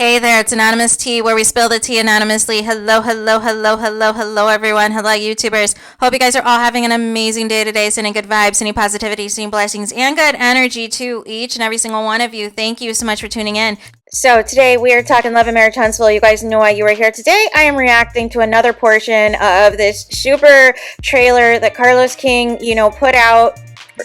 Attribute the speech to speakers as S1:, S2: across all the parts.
S1: Hey there, it's Anonymous Tea, where we spill the tea anonymously. Hello, hello, hello, hello, hello, everyone. Hello, YouTubers. Hope you guys are all having an amazing day today, sending good vibes, sending positivity, sending blessings, and good energy to each and every single one of you. Thank you so much for tuning in. So today we are talking Love in Marriage Huntsville. You guys know why you are here today. I am reacting to another portion of this super trailer that Carlos King, put out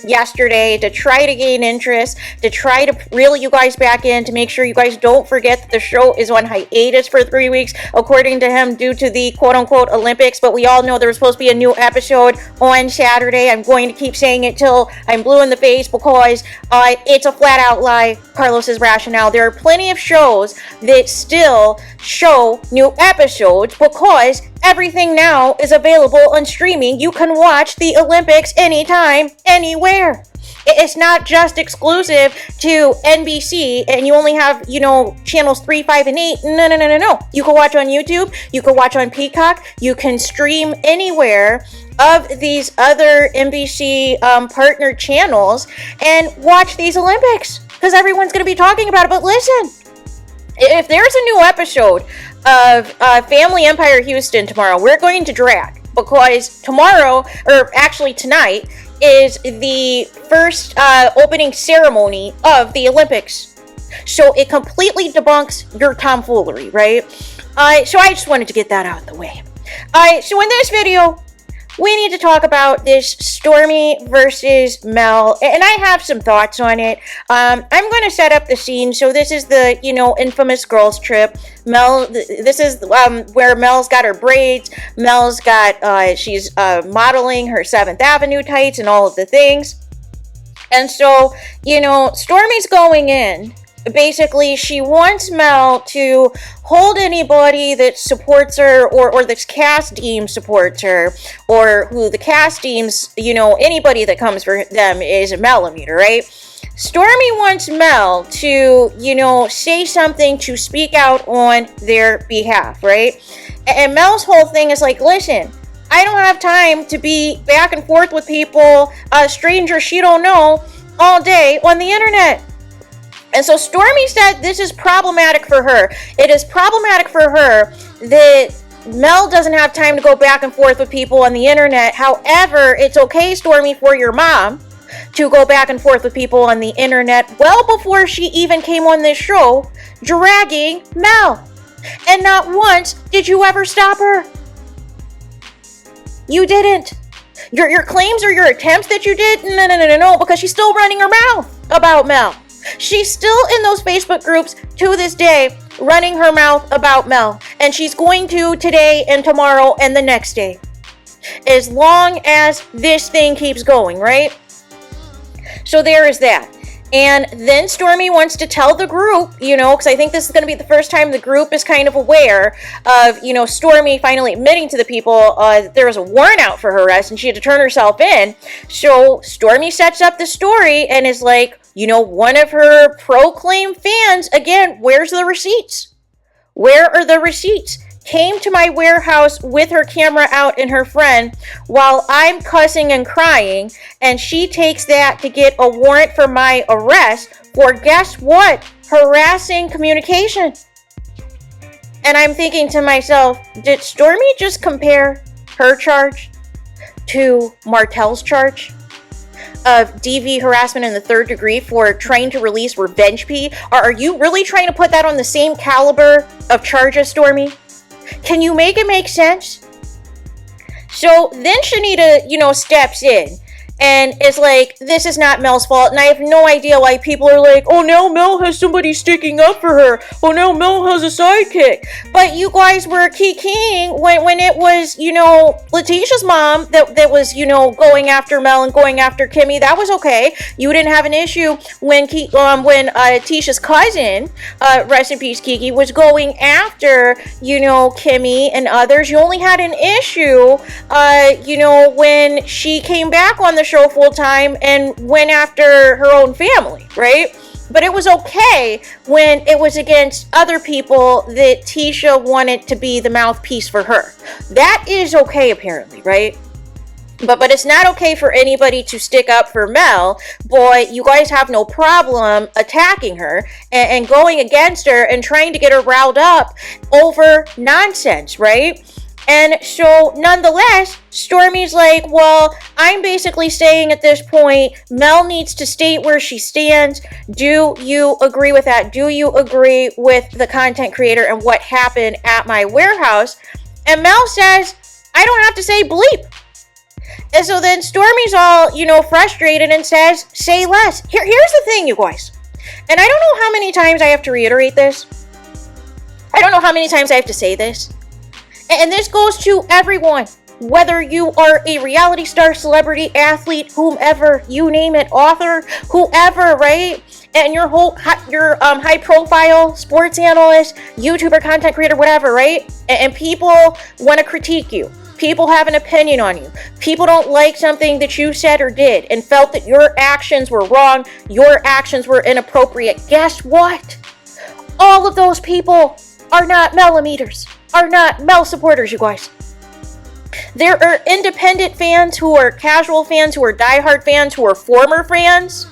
S1: yesterday to try to gain interest, to try to reel you guys back in, to make sure you guys don't forget that the show is on hiatus for 3 weeks, according to him, due to the quote-unquote Olympics. But we all know there was supposed to be a new episode on Saturday. I'm going to keep saying it till I'm blue in the face because it's a flat-out lie. Carlos's rationale. There are plenty of shows that still show new episodes because everything now is available on streaming. You can watch the Olympics anytime, anywhere. It's not just exclusive to NBC and you only have, channels 3, 5, and 8. No. You can watch on YouTube. You can watch on Peacock. You can stream anywhere of these other NBC partner channels and watch these Olympics because everyone's going to be talking about it. But listen, if there's a new episode of Family Empire Houston tomorrow, we're going to drag because tomorrow, or actually tonight, is the first opening ceremony of the Olympics. So it completely debunks your tomfoolery, right? So I just wanted to get that out of the way. So in this video, we need to talk about this Stormi versus Mel, and I have some thoughts on it. I'm going to set up the scene. So this is the, infamous girls trip. This is where Mel's got her braids. Mel's got, she's modeling her 7th Avenue tights and all of the things. And so, Stormi's going in. Basically, she wants Mel to hold anybody that supports her or this cast team supports her, or who the cast deems, anybody that comes for them is a Melometer, right? Stormi wants Mel to, say something, to speak out on their behalf, right? And Mel's whole thing is like, listen, I don't have time to be back and forth with people, strangers she don't know, all day on the internet. And so Stormi said this is problematic for her. It is problematic for her that Mel doesn't have time to go back and forth with people on the internet. However, it's okay, Stormi, for your mom to go back and forth with people on the internet well before she even came on this show, dragging Mel. And not once did you ever stop her. You didn't. Your claims or your attempts that you did? No, because she's still running her mouth about Mel. She's still in those Facebook groups to this day, running her mouth about Mel. And she's going to today and tomorrow and the next day. As long as this thing keeps going, right? So there is that. And then Stormi wants to tell the group, because I think this is going to be the first time the group is kind of aware of, Stormi finally admitting to the people that there was a warrant out for her arrest and she had to turn herself in. So Stormi sets up the story and is like, one of her proclaimed fans, again, where's the receipts? Where are the receipts? Came to my warehouse with her camera out and her friend while I'm cussing and crying, and she takes that to get a warrant for my arrest for, guess what? Harassing communication. And I'm thinking to myself, did Stormi just compare her charge to Martell'S charge of DV harassment in the 3rd degree for trying to release revenge P? Are you really trying to put that on the same caliber of charges, Stormi? Can you make it make sense? So then Shanita, steps in and is like, this is not Mel's fault. And I have no idea why people are like, oh, now Mel has somebody sticking up for her. Oh, now Mel has a sidekick. But you guys were kikiing when it was, Letitia's mom that was, going after Mel and going after Kimmy. That was okay. You didn't have an issue when Tisha's cousin, rest in peace, Kiki, was going after, Kimmy and others. You only had an issue, when she came back on the show full time and went after her own family, right? But it was okay when it was against other people that Tisha wanted to be the mouthpiece for her. That is okay, apparently, right?
S2: But it's not okay for anybody to stick up for Mel. Boy, you guys have no problem attacking her and going against her and trying to get her riled up over nonsense, right? And so, nonetheless, Stormi's like, well, I'm basically saying at this point, Mel needs to state where she stands. Do you agree with that? Do you agree with the content creator and what happened at my warehouse? And Mel says, I don't have to say bleep. And so then Stormi's all, frustrated and says, say less. Here's the thing, you guys. And I don't know how many times I have to reiterate this. I don't know how many times I have to say this. And this goes to everyone, whether you are a reality star, celebrity, athlete, whomever, you name it, author, whoever, right? And your high profile sports analyst, YouTuber, content creator, whatever, right? And people want to critique you. People have an opinion on you. People don't like something that you said or did and felt that your actions were wrong, your actions were inappropriate. Guess what? All of those people are not Melometers, are not Mel supporters, you guys. There are independent fans who are casual fans, who are diehard fans, who are former fans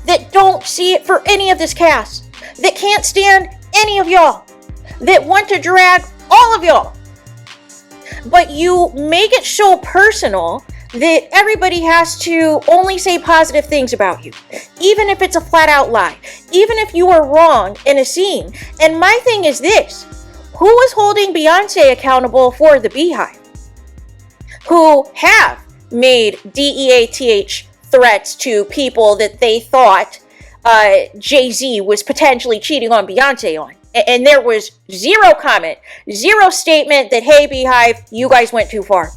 S2: that don't see it for any of this cast, that can't stand any of y'all, that want to drag all of y'all. But you make it so personal that everybody has to only say positive things about you, even if it's a flat out lie, even if you are wrong in a scene. And my thing is this: who is holding Beyonce accountable for the Beehive, who have made DEATH threats to people that they thought Jay-Z was potentially cheating on Beyonce on? And there was zero comment, zero statement that, hey, Beehive, you guys went too far.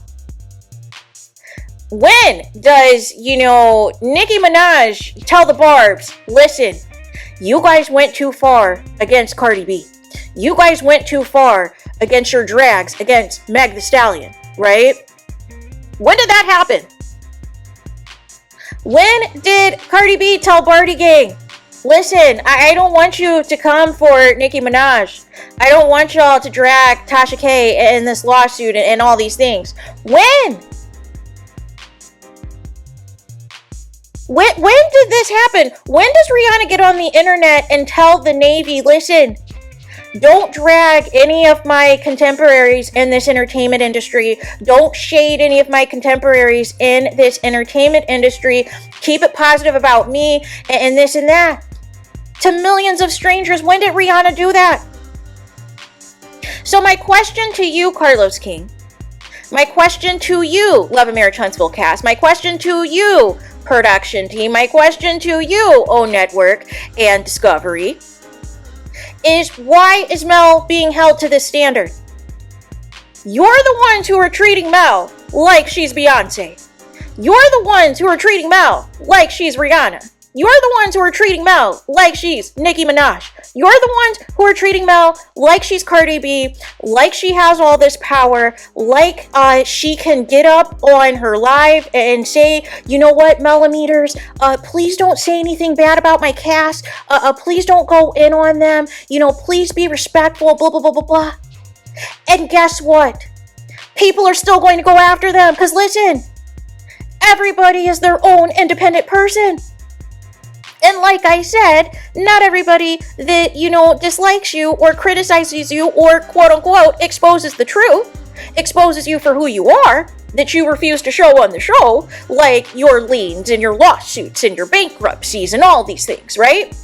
S2: When does, Nicki Minaj tell the Barbs, listen, you guys went too far against Cardi B. You guys went too far against your drags, against Meg Thee Stallion, right? When did that happen? When did Cardi B tell Barty Gang, listen, I don't want you to come for Nicki Minaj. I don't want y'all to drag Tasha K in this lawsuit and all these things. When? When did this happen? When does Rihanna get on the internet and tell the Navy, listen, don't drag any of my contemporaries in this entertainment industry. Don't shade any of my contemporaries in this entertainment industry. Keep it positive about me and this and that. To millions of strangers, when did Rihanna do that? So my question to you, Carlos King, my question to you, Love and Marriage Huntsville cast, my question to you, production team, my question to you, O Network and Discovery, is why is Mel being held to this standard? You're the ones who are treating Mel like she's Beyonce. You're the ones who are treating Mel like she's Rihanna. You're the ones who are treating Mel like she's Nicki Minaj. You're the ones who are treating Mel like she's Cardi B, like she has all this power, like she can get up on her live and say, you know what, Melometers, please don't say anything bad about my cast. Please don't go in on them. Please be respectful, blah, blah, blah, blah, blah. And guess what? People are still going to go after them because listen, everybody is their own independent person. And like I said, not everybody that, dislikes you or criticizes you or quote unquote exposes the truth, exposes you for who you are, that you refuse to show on the show, like your liens and your lawsuits and your bankruptcies and all these things, right?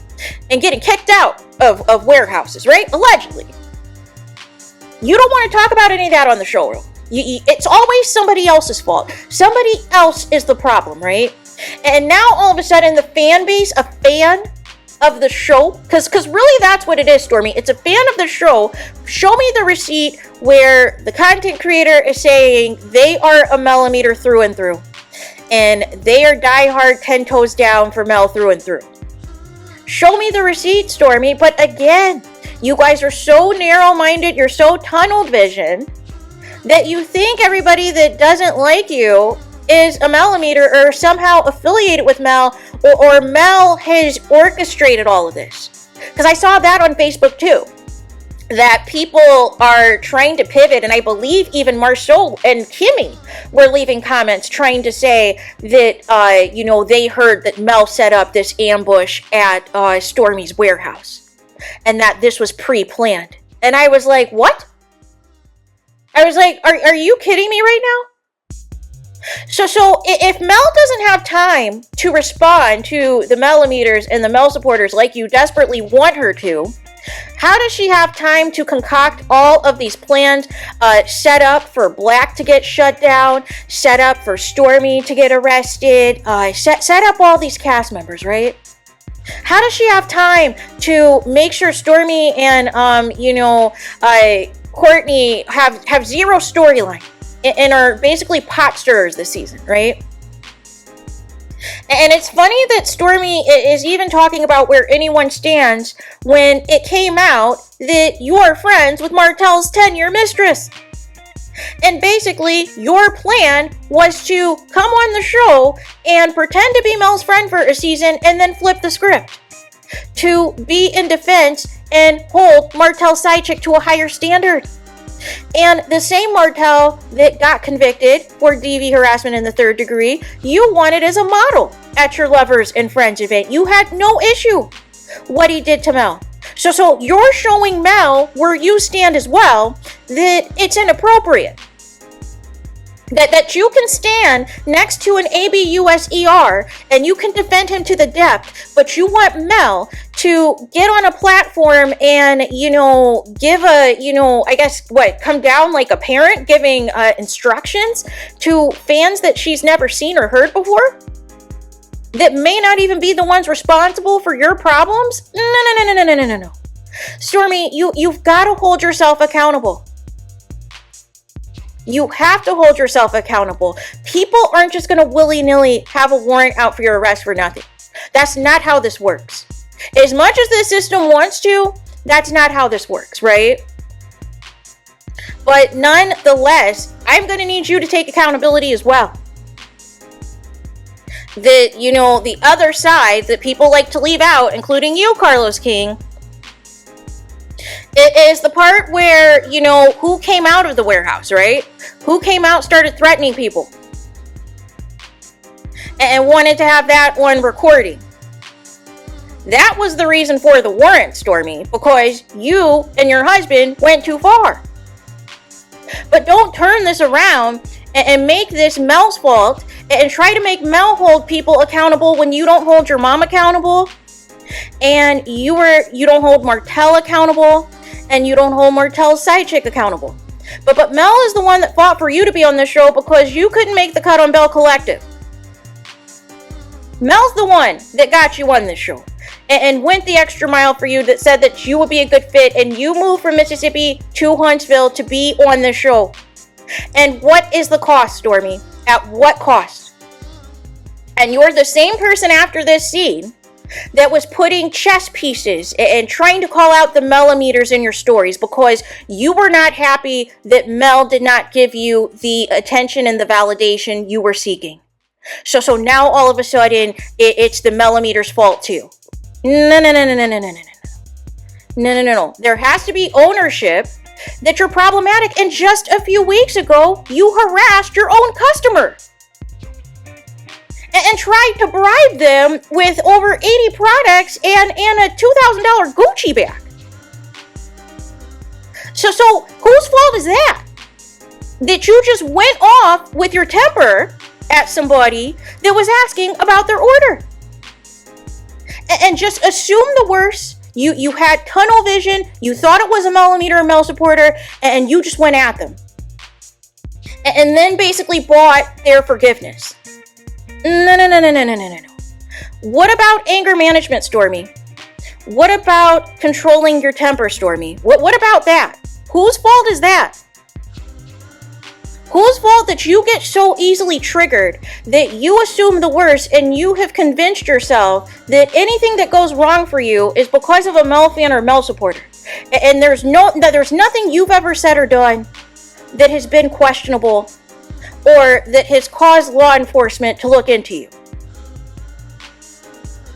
S2: And getting kicked out of warehouses, right? Allegedly. You don't want to talk about any of that on the show. It's always somebody else's fault. Somebody else is the problem, right? And now all of a sudden the fan base, a fan of the show, because really that's what it is, Stormi. It's a fan of the show. Show me the receipt where the content creator is saying they are a Melometer through and through. And they are diehard 10 toes down for Mel through and through. Show me the receipt, Stormi. But again, you guys are so narrow-minded, you're so tunnel vision, that you think everybody that doesn't like you is a Melometer or somehow affiliated with Mel, or Mel has orchestrated all of this. Because I saw that on Facebook too. that people are trying to pivot, and I believe even Marcel and Kimmy were leaving comments trying to say that, they heard that Mel set up this ambush at Stormi's warehouse, and that this was pre-planned. And I was like, what? I was like, are you kidding me right now? So if Mel doesn't have time to respond to the Melometers and the Mel supporters like you desperately want her to, how does she have time to concoct all of these plans, set up for Black to get shut down, set up for Stormi to get arrested, set up all these cast members, right? How does she have time to make sure Stormi and, Courtney have zero storyline and are basically pot stirrers this season, right? And it's funny that Stormi is even talking about where anyone stands when it came out that you're friends with Martell'S 10-year mistress. And basically, your plan was to come on the show and pretend to be Mel's friend for a season and then flip the script. To be in defense and hold Martell'S side chick to a higher standard. And the same Martell that got convicted for DV harassment in the 3rd degree, you wanted as a model at your lovers and friends event. You had no issue what he did to Mel. So you're showing Mel where you stand as well, that it's inappropriate. That you can stand next to an ABUSER and you can defend him to the depth, but you want Mel to get on a platform and, give come down like a parent giving instructions to fans that she's never seen or heard before? That may not even be the ones responsible for your problems? No. Stormi, you've got to hold yourself accountable. You have to hold yourself accountable. People aren't just going to willy-nilly have a warrant out for your arrest for nothing. That's not how this works. As much as the system wants to, that's not how this works, right? But nonetheless, I'm going to need you to take accountability as well. That, the other side that people like to leave out, including you, Carlos King, it is the part where, who came out of the warehouse, right? Who came out, started threatening people, and wanted to have that on recording. That was the reason for the warrant, Stormi, because you and your husband went too far. But don't turn this around and make this Mel's fault and try to make Mel hold people accountable when you don't hold your mom accountable, and you don't hold Martell accountable, and you don't hold Martell'S side chick accountable. But Mel is the one that fought for you to be on this show because you couldn't make the cut on Bell Collective. Mel's the one that got you on this show and went the extra mile for you, that said that you would be a good fit, and you moved from Mississippi to Huntsville to be on this show. And what is the cost, Stormi? At what cost? And you're the same person after this scene that was putting chess pieces and trying to call out the Melometers in your stories because you were not happy that Mel did not give you the attention and the validation you were seeking. So now all of a sudden it's the Melometers' fault too. No. There has to be ownership that you're problematic, and just a few weeks ago you harassed your own customer and tried to bribe them with over 80 products and a $2,000 Gucci bag. So whose fault is that? That you just went off with your temper at somebody that was asking about their order. And just assume the worst. You had tunnel vision, you thought it was a Melometer or Mel supporter, and you just went at them. And then basically bought their forgiveness. No. What about anger management, Stormi? What about controlling your temper, Stormi? What about that? Whose fault is that? Whose fault that you get so easily triggered that you assume the worst and you have convinced yourself that anything that goes wrong for you is because of a Mel fan or Mel supporter? And there's nothing you've ever said or done that has been questionable or that has caused law enforcement to look into you.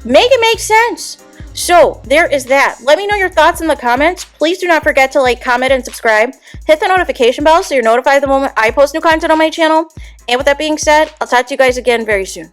S2: Make it make sense. So there is that. Let me know your thoughts in the comments. Please do not forget to like, comment, and subscribe. Hit the notification bell so you're notified the moment I post new content on my channel. And with that being said, I'll talk to you guys again very soon.